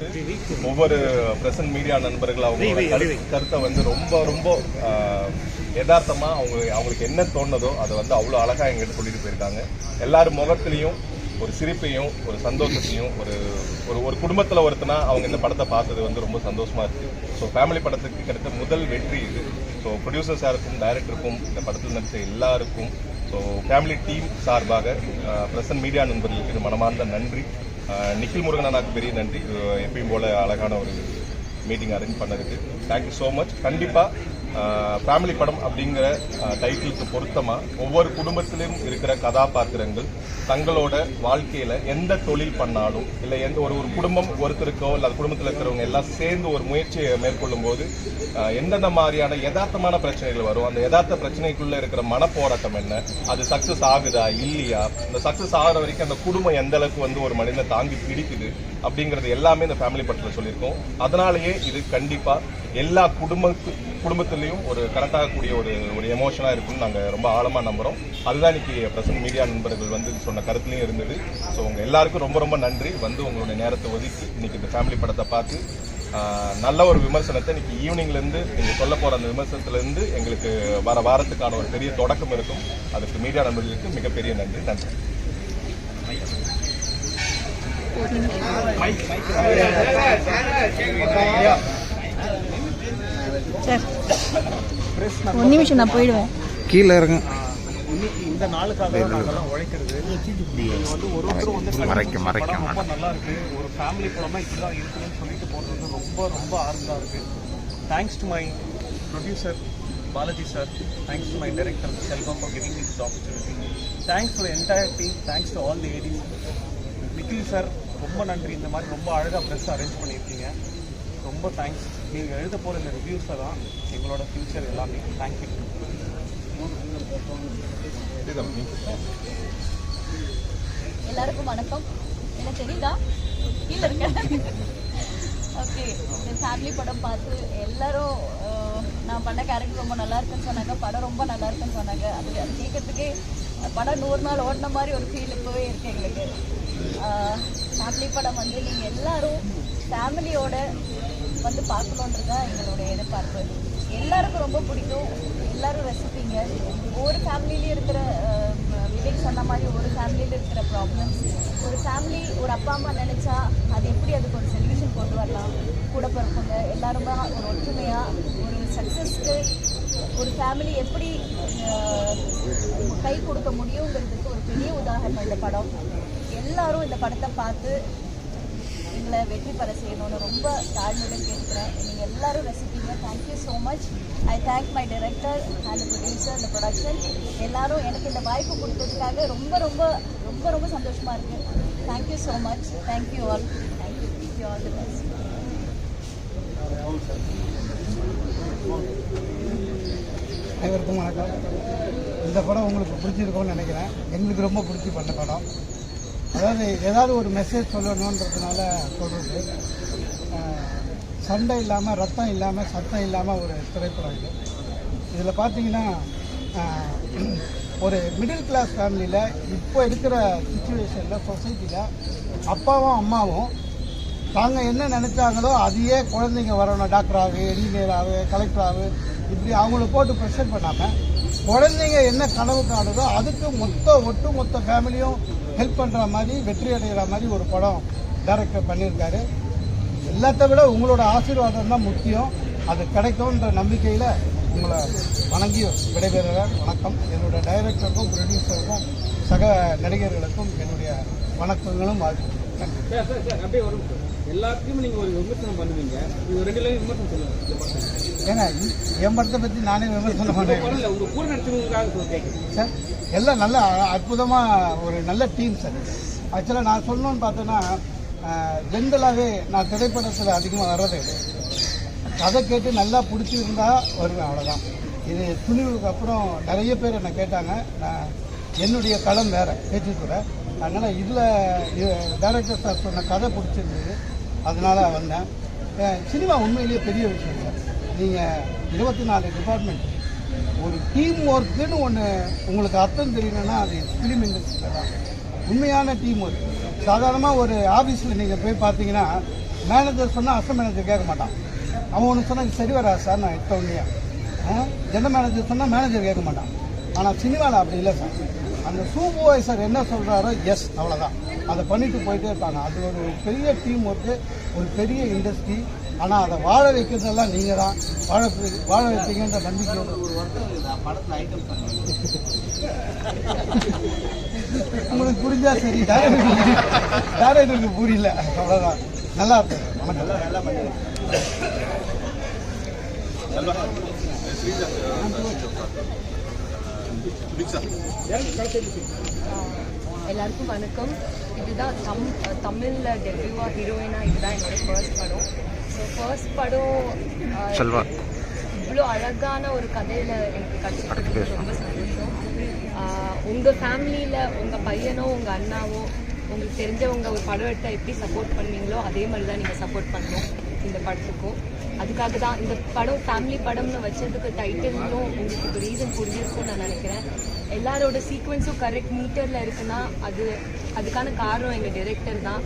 வச்சுட்டு ஒவ்வொரு present media நண்பர்கள் அவங்களோட கருத்தை வந்து ரொம்ப ரொம்ப யதார்த்தமா அவங்களுக்கு என்ன தோணுதோ அதை வந்து அவ்வளோ அழகா எங்கிட்ட சொல்லிட்டு போயிருக்காங்க. எல்லாரும் முகத்திலையும் ஒரு சிரிப்பையும் ஒரு சந்தோஷத்தையும் ஒரு குடும்பத்தில் ஒருத்தனா அவங்க இந்த படத்தை பார்த்தது வந்து ரொம்ப சந்தோஷமா இருக்கு. ஸோ ஃபேமிலி படத்துக்கு கிடைத்த முதல் வெற்றி இது. ஸோ ப்ரொடியூசர் சாருக்கும் டைரக்டருக்கும் இந்த படத்தில் நடித்த எல்லாருக்கும் ஸோ ஃபேமிலி டீம் சார்பாக பிரசன்ட் மீடியா நண்பர்களுக்கு மனமார்ந்த நன்றி. நிக்கில் முருகன் அண்ணாக்கு பெரிய நன்றி, எப்பயும் போல அழகான ஒரு மீட்டிங் அரேஞ்ச் பண்ணதுக்கு. Thank you so much. கண்டிப்பாக ஃபேமிலி படம் அப்படிங்கிற டைட்டிலுக்கு பொருத்தமா ஒவ்வொரு குடும்பத்திலும் இருக்கிற கதாபாத்திரங்கள் தங்களோட வாழ்க்கையில எந்த தொழில் பண்ணாலும் இல்லை எந்த ஒரு குடும்பம் ஒருத்தருக்கோ இல்லை அது குடும்பத்தில் இருக்கிறவங்க எல்லாம் சேர்ந்து ஒரு முயற்சியை மேற்கொள்ளும் போது எந்தெந்த மாதிரியான யதார்த்தமான பிரச்சனைகள் வரும், அந்த யதார்த்த பிரச்சனைக்குள்ள இருக்கிற மனப்போராட்டம் என்ன, அது சக்சஸ் ஆகுதா இல்லையா, இந்த சக்சஸ் ஆகிற வரைக்கும் அந்த குடும்பம் எந்த அளவுக்கு வந்து ஒரு மனிதனை தாங்கி பிடிக்குது அப்படிங்கிறது எல்லாமே இந்த ஃபேமிலி படத்தில் சொல்லியிருக்கோம். அதனாலேயே இது கண்டிப்பா எல்லா குடும்பத்திலையும் ஒரு கனெக்ட் ஆகக்கூடிய ஒரு எமோஷனாக இருக்குன்னு நாங்கள் ரொம்ப ஆழமாக நம்புகிறோம். அதுதான் இன்னைக்கு பிரசன்ட் மீடியா நண்பர்கள் வந்து சொன்ன கருத்துலையும் இருந்தது. ஸோ உங்கள் எல்லாருக்கும் ரொம்ப ரொம்ப நன்றி. வந்து உங்களுடைய நேரத்தை ஒதுக்கி இன்னைக்கு இந்த ஃபேமிலி படத்தை பார்த்து நல்ல ஒரு விமர்சனத்தை இன்னைக்கு ஈவினிங்லேருந்து நீங்கள் சொல்ல போகிற அந்த விமர்சனத்திலேருந்து எங்களுக்கு வர வாரத்துக்கான ஒரு பெரிய தொடக்கம் இருக்கும். அதுக்கு மீடியா நண்பர்களுக்கு மிகப்பெரிய நன்றி. நன்றி. ஒரு நிமிஷம் நான் போயிடுவேன். கீழே இருங்க. இந்த நாளுக்காக நாங்கெல்லாம் உழைக்கிறது வந்து ஒருத்தரும் வந்து ரொம்ப நல்லா இருக்கு. ஒரு ஃபேமிலி படமா இப்படிதான் இருக்குன்னு சொல்லிட்டு போறது வந்து ரொம்ப ரொம்ப ஆர்வமாக இருக்கு. Thanks to my producer Balaji sir, thanks to my director Selvam for giving me this opportunity. Thanks to entire team, thanks to all the Aedes. Nikhil sir ரொம்ப நன்றி. இந்த மாதிரி ரொம்ப அழகாக ப்ரெஸ் அரேஞ்ச் பண்ணியிருக்கீங்க. ரொம்ப தேங்க்ஸ். நீங்கள் எழுத போகிற இந்த ரிவ்யூஸை தான் எங்களோட ஃபியூச்சர் எல்லாமே. தேங்க்யூ. எல்லாருக்கும் வணக்கம். என்ன தெரியுதா கீழே இருக்க. ஓகே, இந்த ஃபேமிலி படம் பார்த்து எல்லாரும் நான் பண்ண கேரக்டர் ரொம்ப நல்லா இருக்குன்னு சொன்னாங்க, படம் ரொம்ப நல்லா இருக்குன்னு சொன்னாங்க. அது கேட்கறதுக்கே படம் 100 நாள் ஓடின மாதிரி ஒரு ஃபீல் இப்போவே இருக்கு எங்களுக்கு. ஃபேமிலி படம் வந்து நீங்கள் எல்லாரும் ஃபேமிலியோட வந்து பார்க்கணுன்றதான் எங்களுடைய எதிர்பார்ப்பு. எல்லாருக்கும் ரொம்ப பிடிக்கும், எல்லாரும் ரசிப்பீங்க. ஒவ்வொரு ஃபேமிலியிலையும் இருக்கிற விவேக் சொன்ன மாதிரி ஒரு ஃபேமிலியில் இருக்கிற ப்ராப்ளம்ஸ், ஒரு ஃபேமிலி ஒரு அப்பா அம்மா நினச்சா அது எப்படி அதுக்கு ஒரு சொல்யூஷன் கொண்டு வரலாம், கூட பிறப்பவங்க எல்லாருமே ஒரு ஒற்றுமையாக ஒரு சக்ஸஸ்க்கு ஒரு ஃபேமிலி எப்படி கை கொடுக்க முடியுங்கிறதுக்கு ஒரு பெரிய உதாரணம் இந்த படம். எல்லாரும் இந்த படத்தை பார்த்து எங்களை வெற்றி பெற செய்யணும்னு ரொம்ப தாழ்மையுடன் கேட்குறேன். நீங்கள் எல்லாரும் ரசிப்பீங்க. Thank you so much. I thank my director and producer, இந்த ப்ரொடக்ஷன் எல்லாரும் எனக்கு இந்த வாய்ப்பு கொடுத்ததுக்காக ரொம்ப ரொம்ப ரொம்ப ரொம்ப சந்தோஷமாக இருக்குது. Thank you so much. Thank you all. Thank you. You all the best. அனைவருக்கும் வணக்கம். இந்த படம் உங்களுக்கு பிடிச்சிருக்கோன்னு நினைக்கிறேன். எங்களுக்கு ரொம்ப பிடிச்சி பண்ண படம். அதாவது ஏதாவது ஒரு மெசேஜ் சொல்லணுன்றதுனால சொல்கிறது. சண்டை இல்லாமல் ரத்தம் இல்லாமல் சத்தம் இல்லாமல் ஒரு திரைப்படம் இது. இதில் பார்த்தீங்கன்னா ஒரு மிடில் கிளாஸ் ஃபேமிலியில் இப்போ இருக்கிற சுச்சுவேஷனில் சொசைட்டியில் அப்பாவும் அம்மாவும் தாங்க என்ன நினச்சாங்களோ அதையே குழந்தைங்க வரணும், டாக்டராகு என்ஜினியராகு கலெக்டராகு இப்படி அவங்கள போட்டு ப்ரெஷர் பண்ணாமல் குழந்தைங்க என்ன கனவு காணுதோ அதுக்கு ஒட்டுமொத்த ஃபேமிலியும் ஹெல்ப் பண்ணுற மாதிரி வெற்றி அடைகிற மாதிரி ஒரு படம் டைரக்டர் பண்ணியிருக்காரு. எல்லாத்த விட உங்களோட ஆசீர்வாதம் தான் முக்கியம். அது கிடைக்கும்ன்ற நம்பிக்கையில் உங்களை வணங்கி விடைபெறுகிறேன். வணக்கம். என்னோட டைரக்டருக்கும் ப்ரொடியூசருக்கும் சக நடிகர்களுக்கும் என்னுடைய வணக்கங்களும் வாழ்த்துக்களும். எல்லாத்தையும் நீங்கள் ஒரு விமர்சனம் பண்ணுவீங்க, நீங்கள் 2 லைன் விமர்சனம் சொல்லுங்கள். ஏன்னா என் படத்தை பற்றி நானே விமர்சனம் பண்ணேன். உங்கள் கூட நடிச்சவங்களுக்காக கேட்குறேன் சார். எல்லாம் நல்ல அற்புதமாக ஒரு நல்ல டீம் சார். ஆக்சுவலாக நான் சொல்லணும்னு பார்த்தோன்னா ஜென்ரலாகவே நான் திரைப்படத்தில் அதிகமாக வர்றது கதை கேட்டு நல்லா பிடிச்சிருந்தா வருவேன், அவ்வளோதான். இது துணிவுக்கு அப்புறம் நிறைய பேர் என்னை கேட்டாங்க. நான் என்னுடைய களம் வேறு பேச்சுக்கூட, அதனால் இதில் டைரக்டர் சார் சொன்ன கதை பிடிச்சிருந்தது, அதனால் வந்தேன். சினிமா உண்மையிலேயே பெரிய விஷயம் சார். நீங்கள் 24 டிபார்ட்மெண்ட் ஒரு டீம் ஒர்க்குன்னு ஒன்று உங்களுக்கு அர்த்தம் தெரியணும்னா அது ஃபிலிம் இண்டஸ்ட்ரியில் தான் உண்மையான டீம் ஒர்க். சாதாரணமாக ஒரு ஆஃபீஸில் நீங்கள் போய் பார்த்தீங்கன்னா மேனேஜர் சொன்னால் அசன் மேனேஜர் கேட்க மாட்டான். அவன் ஒன்று சொன்னால் இது சரி வராது சார், நான் எடுத்த உடனே ஜெனரல் மேனேஜர் சொன்னால் மேனேஜர் கேட்க மாட்டான். ஆனால் சினிமாவில் அப்படி இல்லை சார். அந்த சூப்பர்வைசர் என்ன சொல்கிறாரோ எஸ் அவ்வளோதான், அதை பண்ணிட்டு போயிட்டே இருப்பாங்க. அது ஒரு பெரிய டீம் ஒர்க்கு, ஒரு பெரிய இண்டஸ்ட்ரி. ஆனால் அதை வாழ வைக்கிறதெல்லாம் நீங்கள் தான் வாழ வைப்பீங்கன்ற நம்பிக்கையோட உங்களுக்கு புரிஞ்சா சரி, டேரக்டருக்கு புரியல, அவ்வளோதான். நல்லா இருக்கும். எல்லாருக்கும் வணக்கம். இதுதான் தமிழில் டெபியூவா ஹீரோயினாக இதுதான் என்னோட ஃபர்ஸ்ட் படம். ஸோ ஃபர்ஸ்ட் படம் இவ்வளோ அழகான ஒரு கதையில் எனக்கு கற்றுக்கிறது ரொம்ப சந்தோஷம். உங்கள் ஃபேமிலியில் உங்கள் பையனோ உங்கள் அண்ணாவோ உங்களுக்கு தெரிஞ்சவங்க ஒரு படம் எடுத்தால் எப்படி சப்போர்ட் பண்ணுவீங்களோ அதே மாதிரி தான் நீங்கள் சப்போர்ட் பண்ணணும் இந்த படத்துக்கும். அதுக்காக தான் இந்த படம் ஃபேமிலி படம்னு வச்சதுக்கு டைட்டிலும் உங்களுக்கு ஒரு ரீசன் புரிஞ்சிருக்கும்னு நான் நினைக்கிறேன். எல்லாரோட சீக்வன்ஸும் கரெக்ட் மீட்டரில் இருக்குன்னா அதுக்கான காரணம் எங்கள் டைரக்டர் தான்.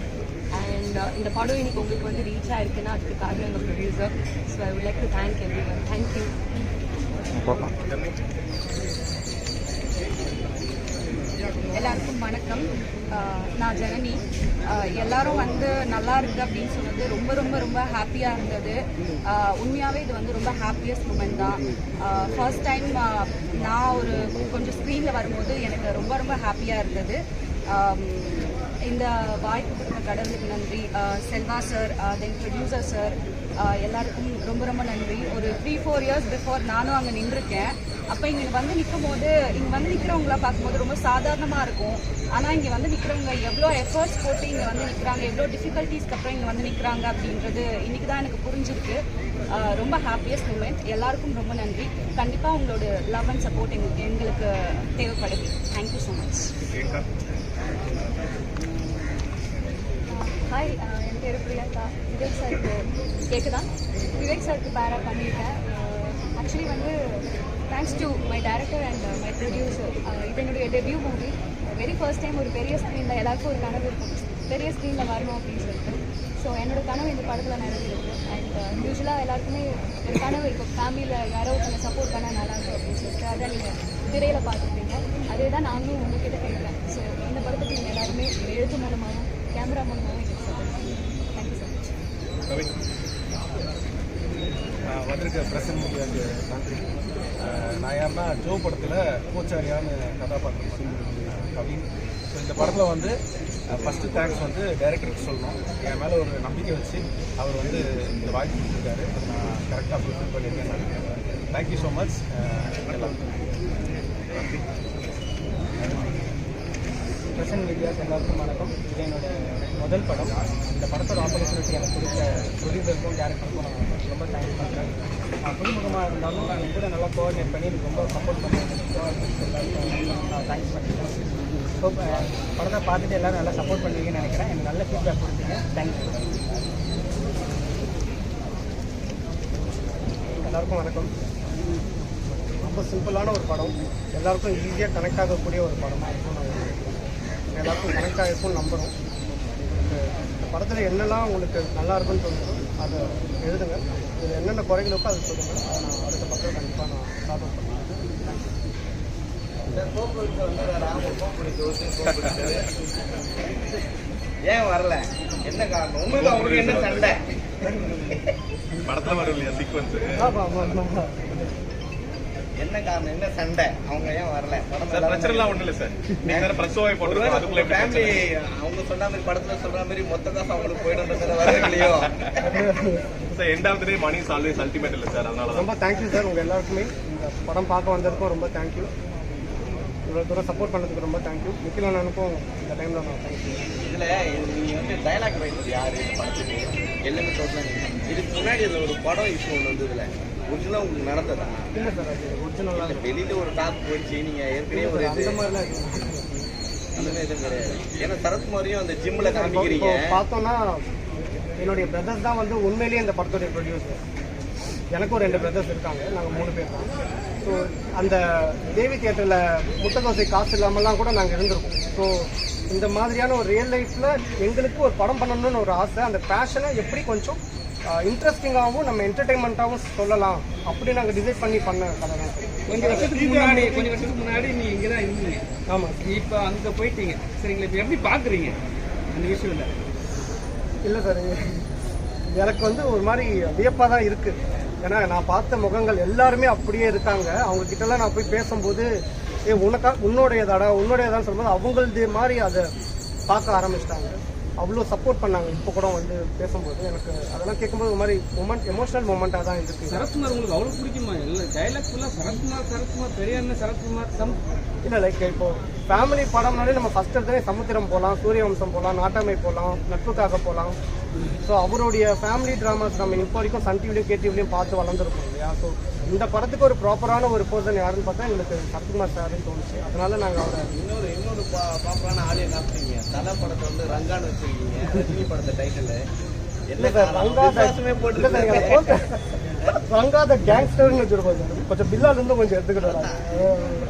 அண்ட் இந்த படம் இன்னைக்கு உங்களுக்கு வந்து ரீச் ஆகிருக்குன்னா அதுக்கு காரணம் எங்கள் producer. So I would like to thank everyone. Thank you. எல்லாருக்கும் வணக்கம். நான் ஜனனி. எல்லாரும் வந்து நல்லா இருக்குது அப்படின்னு சொன்னது ரொம்ப ரொம்ப ரொம்ப ஹாப்பியாக இருந்தது. உண்மையாகவே இது வந்து ரொம்ப ஹாப்பியஸ்ட் மூமெண்ட் தான். ஃபர்ஸ்ட் டைம் நான் ஒரு கொஞ்சம் ஸ்க்ரீனில் வரும்போது எனக்கு ரொம்ப ரொம்ப ஹாப்பியாக இருந்தது. இந்த வாய்ப்பு கொடுத்த கடவுளுக்கு நன்றி. செல்வா சார், தென் ப்ரொடியூசர் சார், எல்லாருக்கும் ரொம்ப ரொம்ப நன்றி. ஒரு 3-4 இயர்ஸ் பிஃபோர் நானும் அங்கே நின்றுருக்கேன். அப்போ இங்கே வந்து நிற்கும் போது இங்கே வந்து நிற்கிறவங்கள பார்க்கும்போது ரொம்ப சாதாரணமாக இருக்கும். ஆனால் இங்கே வந்து நிற்கிறவங்க எவ்வளோ எஃபர்ட்ஸ் போட்டு இங்கே வந்து நிற்கிறாங்க, எவ்வளோ டிஃபிகல்ட்டிஸ்க்கு அப்புறம் இங்கே வந்து நிற்கிறாங்க அப்படின்றது இன்றைக்கி தான் எனக்கு புரிஞ்சிருக்கு. ரொம்ப ஹாப்பியஸ்ட் மூமெண்ட். எல்லாருக்கும் ரொம்ப நன்றி. கண்டிப்பாக உங்களோட லவ் அண்ட் சப்போர்ட் எங்களுக்கு தேவைப்படுது. Thank you so much. ஹாய், என் பேர் பிரியங்கா. விவேக் சாருக்கு கேட்குதா? விவேக் சாருக்கு பேரா பண்ணியிருக்கேன். ஆக்சுவலி வந்து thanks to my director and my producer. இது என்னுடைய debut movie. Very first time ஒரு பெரிய ஸ்க்ரீனில் எல்லாருக்கும் ஒரு கனவு இருக்கும், பெரிய ஸ்க்ரீனில் வரணும் அப்படின்னு சொல்லிட்டு. ஸோ என்னோட கனவு இந்த படத்தில் நிறைவேறிருக்கு. அண்ட் யூஸ்வலாக எல்லாருக்குமே ஒரு கனவு இருக்கும், ஃபேமிலியில் யாரோ ஒருத்தங்க சப்போர்ட் பண்ணால் நல்லாயிருக்கும் அப்படின்னு சொல்லிட்டு. அதை நீங்கள் திரையில் பார்த்துருப்பீங்க. அதே தான் நானும் உங்ககிட்ட கேட்குறேன். ஸோ இந்த படத்துக்கு நீங்கள் எல்லாருமே எழுத்து மூலமாகவும் கேமரா மூலமாகவும் எனக்கு சப்போர்ட் பண்ணுங்கள். Thank you so much. வந்திருக்க பிரசன்ட் மீடியாவுக்கு நன்றி. நான் யாருன்னா ஜோ படத்தில் கோச்சாரியான்னு கதாபாத்திரம் பண்ணி கவின். ஸோ இந்த படத்தில் வந்து ஃபஸ்ட்டு தேங்க்ஸ் வந்து டைரக்டருக்கு சொல்லணும். என் மேலே ஒரு நம்பிக்கை வச்சு அவர் வந்து இந்த வாய்ப்பு கொடுத்துருக்காரு. அதை நான் கரெக்டாக ஃபுல்ஃபில் பண்ணியிருக்கேன் நினைக்கிறேன். தேங்க்யூ ஸோ மச் எல்லாருக்கும். பிரசன்ட் மீடியாஸ் எல்லாருக்கும் வணக்கம். இது என்னோட முதல் படம். இந்த படத்தோட ஆப்பர்ச்சுனிட்டி எனக்கு கொடுத்த ப்ரொடியூசருக்கும் டேரக்டருக்கும் நான் ரொம்ப தேங்க்ஸ் பண்ணுறேன். புதுமுகமாக இருந்தாலும் நான் கூட நல்லா கோஆர்டினேட் பண்ணி எனக்கு ரொம்ப சப்போர்ட் பண்ணுறேன். நான் தேங்க்ஸ் பண்ணிக்கிறேன். ஸோ படத்தை பார்த்துட்டு எல்லோரும் நல்லா சப்போர்ட் பண்ணுவீங்கன்னு நினைக்கிறேன். எனக்கு நல்ல ஃபீட்பேக் கொடுத்தீங்க. தேங்க்யூ. எல்லாருக்கும் வணக்கம். ரொம்ப சிம்பிளான ஒரு படம், எல்லாருக்கும் ஈஸியாக கனெக்ட் ஆகக்கூடிய ஒரு படமாக இருக்கும். எல்லாருக்கும் கனெக்ட் ஆகிருக்கும்னு நம்புகிறோம். இந்த படத்தில் என்னெல்லாம் உங்களுக்கு நல்லா இருக்குன்னு தோணுதோ அதை எழுதுங்க. இதில் என்னென்ன குறைகள் இருக்கோ அதை சொல்லுங்கள். அதை நான் அடுத்த பக்கம் கண்டிப்பாக நான் சால்வ் பண்ணுவேன். ஏன் வரல? என்ன காரணம்? உங்களுக்கு அவங்களுக்கு என்ன சண்டை? படத்துல வரும் இல்லையா சீக்வன்ஸ்? என்ன காரணம்? என்ன சண்டை? அவங்க ஏன் வரல? சார் பிரச்சனைலாம் ஒன்றும் இல்லை சார். நீங்க பிரசவாய் போட்டுருக்கோம். அதுக்குள்ள ஃபேமிலி அவங்க சொன்ன மாதிரி படத்துல சொல்ற மாதிரி மொத்த காசு அவங்களுக்கு போயிடும்ன்றது வரலையோ? Sir end of the day money is always ultimate இல்லை சார். அதனால ரொம்ப தேங்க்யூ சார். உங்கள் எல்லாருக்குமே இந்த படம் பார்க்க வந்ததுக்கும் ரொம்ப தேங்க்யூ. இவ்வளோ தூரம் சப்போர்ட் பண்ணதுக்கு ரொம்ப தேங்க்யூ. நிக்கில் அண்ணனுக்கும் இந்த டைமில் நான் தேங்க்யூ. இதுல நீங்க வந்து டைலாக் ரைட்டர் யாரு இந்த படத்துக்கு? எல்லாமே டோட்டலாக இதுக்கு முன்னாடி இதுல ஒரு படம் இஷ்யூ ஒன்று வந்து இதுல ஒரிஜினலாக உங்களுக்கு நடந்ததா? இல்லை சார், அது ஒரிஜினலாக வெளியில ஒரு டாக் போயிடுச்சு. நீங்க ஏற்கனவே ஒரு அந்த மாதிரிலாம் அந்த மாதிரி எதுவும் கிடையாது. ஏன்னா சரத்குமாரையும் அந்த ஜிம்ல காமிக்கிறீங்க. பார்த்தோம்னா என்னுடைய பிரதர்ஸ் தான் வந்து உண்மையிலேயே இந்த படத்துடைய ப்ரொடியூசர். எனக்கும் 2 பிரதர்ஸ் இருக்காங்க. நாங்கள் 3 பேர் தான். ஸோ அந்த தேவி தியேட்டரில் முட்டை தோசை காசு இல்லாமல்லாம் கூட நாங்கள் இருந்திருக்கோம். ஸோ இந்த மாதிரியான ஒரு ரியல் லைஃப்பில் எங்களுக்கு ஒரு படம் பண்ணணும்னு ஒரு ஆசை. அந்த பேஷனை எப்படி கொஞ்சம் இன்ட்ரெஸ்டிங்காகவும் நம்ம என்டர்டெயின்மெண்ட்டாகவும் சொல்லலாம் அப்படி நாங்கள் டிசைட் பண்ணி பண்ண கதை தான். கொஞ்சம் வருஷத்துக்கு முன்னாடி நீ இங்கே தான் இருந்தீங்க. ஆமாம், இப்போ அங்கே போயிட்டீங்க சரிங்களா. இப்போ எப்படி பார்க்குறீங்க அந்த விஷயம்? இல்லை சார், எனக்கு வந்து ஒரு மாதிரி வியப்பாக தான் இருக்குது. ஏன்னா நான் பார்த்த முகங்கள் எல்லாருமே அப்படியே இருக்காங்க. அவங்க கிட்டலாம் நான் போய் பேசும்போது உன்னோடையதான்னு சொல்லும்போது அவங்களது மாதிரி அதை பார்க்க ஆரம்பிச்சிட்டாங்க. அவ்வளோ சப்போர்ட் பண்ணாங்க. இப்போ கூட வந்து பேசும்போது எனக்கு அதெல்லாம் கேட்கும்போது ஒரு மாதிரி எமோஷனல் மூமெண்ட்டாக தான் இருக்குது. சரத்குமார் உங்களுக்கு அவ்வளோ பிடிக்குமா? இல்லை டைலாக் ஃபுல்லாக சரத்குமார் பெரிய அண்ணன் சரத்குமார் இல்லை லைக் இப்போ ஃபேமிலி படம்னாலே நம்ம ஃபர்ஸ்ட் எடுத்தே சமுத்திரம் போகலாம், சூரியவம்சம் போகலாம், நாட்டாமை போகலாம், நட்புக்காக போகலாம். ஸோ அவருடைய ஃபேமிலி ட்ராமாஸ் நம்ம இப்போ வரைக்கும் சன் டிவிலையும் கேடிவிலையும் பார்த்து வளர்ந்துருக்கோம் இல்லையா. ஸோ இந்த படத்துக்கு ஒரு ப்ராப்பரான ஒரு பர்சன் யாருன்னு பார்த்தா எங்களுக்கு சரத்குமார் சார்னு தோணுச்சு. அதனால நாங்கள் அவரை இன்னொரு ப்ராப்பரான ஆளே காமிச்சிங்க. தலை படத்தை வந்து ரங்கான்னு வச்சிருக்கீங்க, ரஜினி படத்தை டைட்டில் இல்லை சார், ரங்காத கேங்ஸ்டர்னு வச்சிருக்கோம் சார். கொஞ்சம் பில்லால இருந்து கொஞ்சம் எடுத்துக்கிட்டு வராங்க.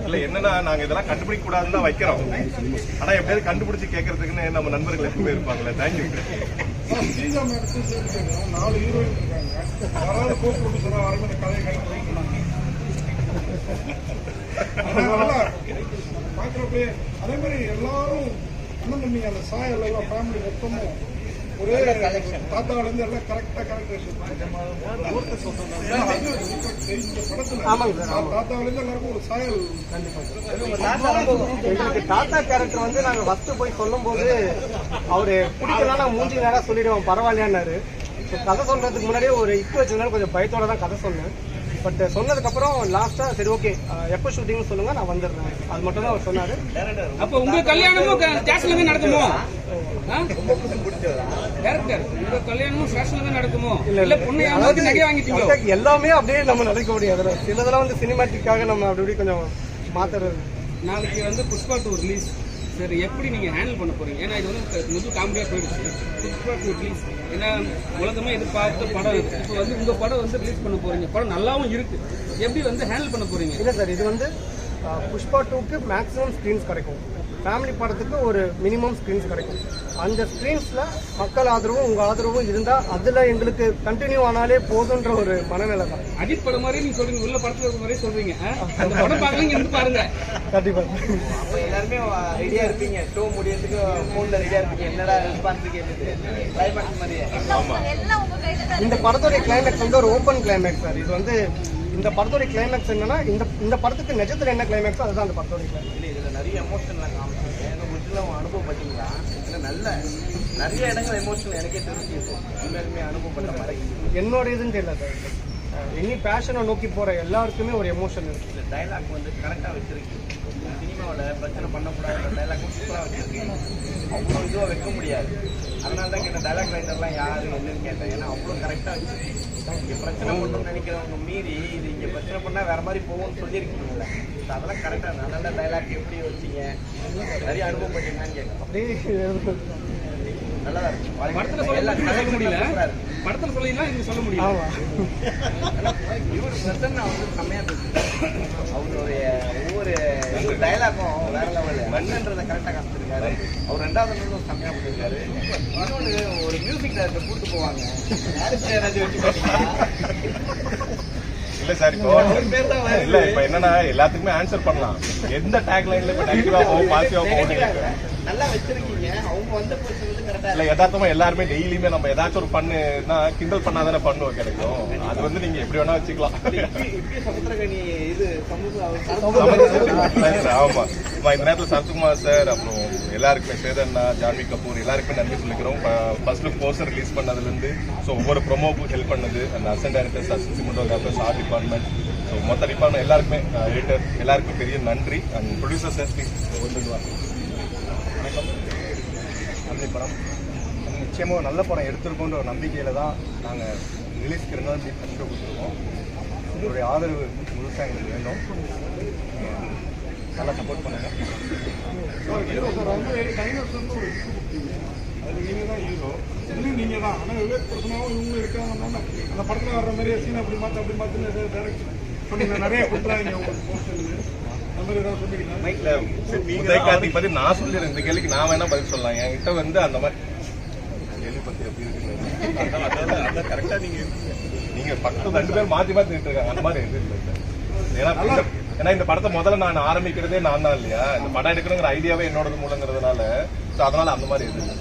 இல்ல என்னன்னா நாங்க இதெல்லாம் கண்டுபிடிக்க கூடாதுன்னு தான் வைக்கிறோம். ஆனா எப்படியாவது கண்டுபிடிச்சு கேட்கறதுக்குன்னு நம்ம நண்பர்கள் எப்பவுமே இருப்பாங்களே. தேங்க்யூ. 4 ஹீரோயின் இருக்காங்க. யாராவது கூப்பிட்டு சொன்னா வரணும் இந்த கதையை பார்க்குறப்பே அதே மாதிரி எல்லாரும் அண்ணன் தம்பி அந்த சாயல் எல்லாம் ஃபேமிலி மொத்தமும் ஒரே தாத்தாவிலேருந்து எல்லாம் கரெக்டாக கரெக்டேஷன் இந்த படத்தில் தாத்தாவிலேருந்து எல்லாருக்கும் ஒரு சாயல். எங்களுக்கு தாத்தா கேரக்டர் வந்து நாங்கள் ஃபஸ்ட்டு போய் சொல்லும்போது அவரு பிடிக்கலாம் நான் மூஞ்சி நேராக சொல்லிடுவோம் பரவாயில்லையான்னாரு. கதை சொல்றதுக்கு முன்னாடியே ஒரு இக்கு வச்சிருந்தாலும் கொஞ்சம் பயத்தோட தான் கதை சொன்னேன். பட் சொன்னதுக்கப்புறம் லாஸ்ட்டாக சரி ஓகே எப்போ ஷூட்டிங்னு சொல்லுங்க நான் வந்துடுறேன், அது மட்டும் தான் அவர் சொன்னார். அப்போ உங்க கல்யாணமும் ஸ்டேஷன்ல தான் நடக்குமோ? டேரக்டர், உங்க கல்யாணமும் ஸ்டேஷன்ல தான் நடக்குமோ? இல்ல பொண்ணு யாராவது நகை வாங்கிட்டீங்களோ? எல்லாமே அப்படியே நம்ம நடக்க முடியாது. சிலதெல்லாம் வந்து சினிமாட்டிக்காக நம்ம அப்படி கொஞ்சம் மாத்துறது. நாளைக்கு வந்து புஷ்பா 2 ரிலீஸ். சரி, எப்படி நீங்க ஹேண்டில் பண்ண போறீங்க? ஏன்னா இது வந்து முழு காமெடியா போயிடுச்சு. புஷ்பா 2 ரிலீஸ், ஏன்னா உலகமே எதிர்பார்த்த படம். இப்போ வந்து உங்க படம் வந்து ரிலீஸ் பண்ண போறீங்க. படம் நல்லாவும் இருக்கு. எப்படி வந்து ஹேண்டில் பண்ண போறீங்க? இல்லை சார், இது வந்து புஷ்பா 2க்கு மேக்ஸிமம் ஸ்க்ரீன்ஸ் கிடைக்கும். ஃபேமிலி படத்துக்கு ஒரு மினிமம் ஸ்க்ரீன்ஸ் கிடைக்கும். அந்த ஸ்க்ரீன்ஸில் மக்கள் ஆதரவும் உங்கள் ஆதரவும் இருந்தால் அதில் எங்களுக்கு கண்டினியூ ஆனாலே போதுன்ற ஒரு மனநிலை தான். அஜித் படம் மாதிரி நீங்க சொல்றீங்க, உள்ள படத்துல இருக்க மாதிரி சொல்றீங்க. அந்த படம் பார்க்கலாம், இருந்து பாருங்க. கண்டிப்பாக அப்போ எல்லாருமே ரெடியா இருப்பீங்க. ஷோ முடியறதுக்கு ஃபோனில் ரெடியா இருப்பீங்க. என்னடா ரெஸ்பான்ஸ் கேட்டது கிளைமேக்ஸ் மாதிரியே. இந்த படத்தோடைய கிளைமேக்ஸ் வந்து ஒரு ஓப்பன் கிளைமேக்ஸ் சார். இது வந்து இந்த படத்தோடைய கிளைமேக்ஸ் என்னன்னா இந்த படத்துக்கு நிஜத்தில் என்ன கிளைமேக்ஸோ அதுதான் அந்த படத்தோடைய கிளைமேக்ஸ். இல்லை இதில் நிறைய எமோஷன்லாம் காமிச்சிங்க. எனக்கு முற்றிலும் அனுபவப்பட்டீங்களா? ஏன்னா நிறைய இடங்கள் எமோஷனல் எனக்கே தெரிஞ்சுது. எல்லாருமே அனுபவப்பட்ட மாதிரி என்னோட இதுன்னு தெரியல சார். எனி பேஷனை நோக்கி போகிற எல்லாருக்குமே ஒரு எமோஷன் இருக்குது. இந்த டைலாக் வந்து கரெக்டாக வச்சிருக்கு. சினிமாவில் பிரச்சனை பண்ணக்கூடாத டைலாக் சூப்பராக வச்சிருக்கு. அவ்வளோ இதுவாக வைக்க முடியாது. அதனால தான் கேட்டேன் டைலாக் ரைட்டர்லாம் யார் என்னன்னு கேட்டேன். ஏன்னா அவ்வளோ கரெக்டாக வச்சிருக்கு. இங்கே பிரச்சனை பண்ணணும்னு நினைக்கிறவங்க மீறி இது இங்கே பிரச்சனை பண்ணால் வேறு மாதிரி போகும்னு சொல்லியிருக்கீங்கல்ல. அதெல்லாம் கரெக்டாக நல்ல டைலாக் எப்படி வச்சிங்க, நிறைய அனுபவம் பண்ணிங்கன்னு கேட்குறேன். அப்படியே நல்லா இருக்கு. படத்துல சொல்ல முடியல, படத்துல சொல்லிடலாம், இது சொல்ல முடியல. இவர் பிரசன்னா வந்து செம்மையா பேசுறாரு. அவருடைய ஒவ்வொரு டைலாக்கும் வேற லெவல். மண்ணுன்றதை கரெக்டாக காமிச்சிருக்காரு. அவர் 2வது நூலும் செம்மையா பண்ணிருக்காரு. இன்னொன்று ஒரு மியூசிக் டைரக்டர் கூப்பிட்டு போவாங்க. இல்ல சார், இப்போ இல்ல இப்ப என்னன்னா எல்லாத்துக்குமே ஆன்சர் பண்ணலாம். எந்த டேக் லைன்ல இப்ப நெகட்டிவா போகும் பாசிட்டிவா போகும் நல்லா வச்சிருக்கீங்க. அவங்க வந்து கரெக்டா இல்ல யதார்த்தமா எல்லாருமே டெய்லியுமே நம்ம ஏதாச்சும் ஒரு பண்ணுனா கிண்டல் பண்ணாதானே பண்ணுவோம் கிடைக்கும். அது வந்து நீங்க எப்படி வேணா வச்சுக்கலாம். சமுத்திரகனி இது ஆமா. இந்த நேரத்தில் சரத்குமார் சார், அப்புறம் எல்லாருக்குமே சேதண்ணா, ஜான்வி கபூர் எல்லாருக்குமே நன்றி சொல்லிக்கிறோம். ஃபர்ஸ்ட் லுக் போஸ்டர் ரிலீஸ் பண்ணதுலேருந்து ஸோ ஒவ்வொரு ப்ரொமோவுக்கும் ஹெல்ப் பண்ணது அந்த assistant directors, assistant cinematographers, art department, so மொத்த டிபார்ட்மெண்ட் எல்லாருக்குமே, எடிட்டர் எல்லாருக்கும் பெரிய நன்றி. அண்ட் ப்ரொடியூசர் சார் வந்துடுவாங்க. வணக்கம். ஃபேமிலி படம் நிச்சயமாக நல்ல படம் எடுத்திருக்கோன்ற ஒரு நம்பிக்கையில் தான் நாங்கள் ரிலீஸ்க்கு 2 நாள் ஃபஸ்ட்டு கொடுத்துருக்கோம். உங்களுடைய ஆதரவு முழுசாக எங்களுக்கு வேண்டும். நல்லா சப்போர்ட் பண்ணுங்க. அது நீங்கள் தான் ஹீரோ, இன்னும் நீங்கள் தான். ஆனால் விவேக் பிரச்சனாவும் இவங்க இருக்காங்கன்னா அந்த படத்தில் வர்ற மாதிரியே சீன் அப்படி மாற்று டேரக்ஷன் சொன்னீங்க. நிறைய கொடுத்துறாங்க உங்களுக்கு போஸ்டருக்கு. உதயகார்த்திக் பத்தி நான் சொல்லிடுறேன். இந்த கேள்விக்கு நான் வேணா பதில் சொல்லலாம். என்கிட்ட வந்து அந்த மாதிரி கேள்வி பத்தி எப்படி இருக்கு கரெக்டா நீங்க பக்கத்துல 2 பேர் மாத்தி மாத்தி நின்று இருக்காங்க. அந்த மாதிரி எது இல்லை சார். ஏன்னா இந்த படத்தை முதல்ல நான் ஆரம்பிக்கிறதே நான் தான் இல்லையா. இந்த படம் எடுக்கணுங்கிற ஐடியாவே என்னோடது மூலங்கிறதுனால அதனால அந்த மாதிரி எது இல்லை.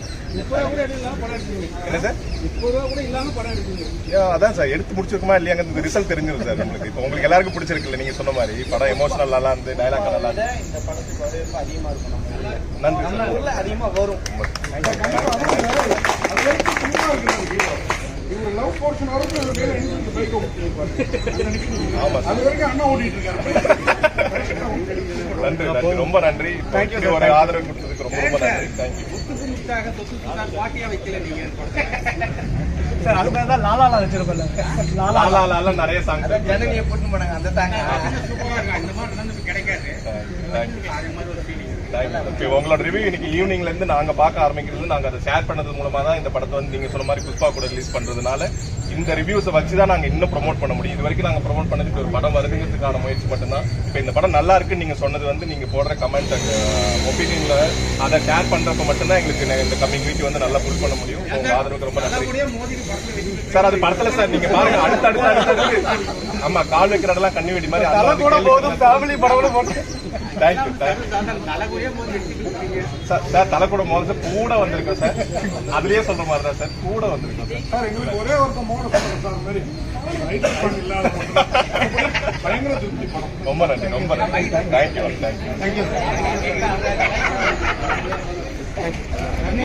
என்ன சார் அதான் சார் எடுத்து முடிச்சிருக்குமா இல்லையாங்க ரிசல்ட் தெரிஞ்சிடும் சார் நம்மளுக்கு. இப்போ உங்களுக்கு எல்லாருக்கும் பிடிச்சிருக்குல்ல நீங்க சொன்ன மாதிரி படம் எமோஷனல் நல்லா இருந்து டைலாக் நல்லா இருந்து நன்றி சார். அதிகமா வரும். ஆமா சார் நன்றி நன்றி ரொம்ப நன்றி. ஒரு ஆதரவு கொடுத்ததுக்கு ரொம்ப ரொம்ப நன்றி. தேங்க்யூ. சார் அதுக்காக தான் லாலாலா வச்சிருப்பேன். லாலால நிறைய சாங் ஜனனியை போட்டு போனாங்க அந்த தாங்க உங்களோட ரிவ்யூ இன்னைக்கு ஈவினிங்ல இருந்து நாங்க பார்க்க ஆரம்பிக்கிறது. நாங்க அதை ஷேர் பண்ணது மூலமா தான் இந்த படத்தை வந்து நீங்க சொன்ன மாதிரி புஷ்பா கூட ரிலீஸ் பண்றதுனால இந்த ரிவ்யூஸை வச்சுதான் நாங்க இன்னும் ப்ரொமோட் பண்ண முடியும். இது வரைக்கும் நாங்க ப்ரொமோட் பண்ணதுக்கு ஒரு படம் வருதுங்கிறதுக்கான முயற்சி மட்டும்தான். இப்ப இந்த படம் நல்லா இருக்குன்னு நீங்க சொன்னது வந்து நீங்க போடுற கமெண்ட் ஒப்பீனியன்ல அதை ஷேர் பண்றப்ப மட்டும்தான் எங்களுக்கு இந்த கம்மிங் வீக் வந்து நல்லா புஷ் பண்ண முடியும். உங்க ஆதரவுக்கு ரொம்ப நன்றி சார். அது படத்துல சார் நீங்க பாருங்க அடுத்தடுத்து ஆமா கால் வைக்கிறதெல்லாம் கண்ணி வெடி மாதிரி ஃபேமிலி படம் போட்டு தேங்க்யூ சார். தலை கூட மோத கூட வந்திருக்கோம் சார். அதுலயே சொல்ற மாதிரி தான் சார் கூட வந்திருக்கோம் சார். எங்களுக்கு ஒரே ஒரு ரொம்ப நன்றி ரொம்ப நன்றி. Thank you thank you.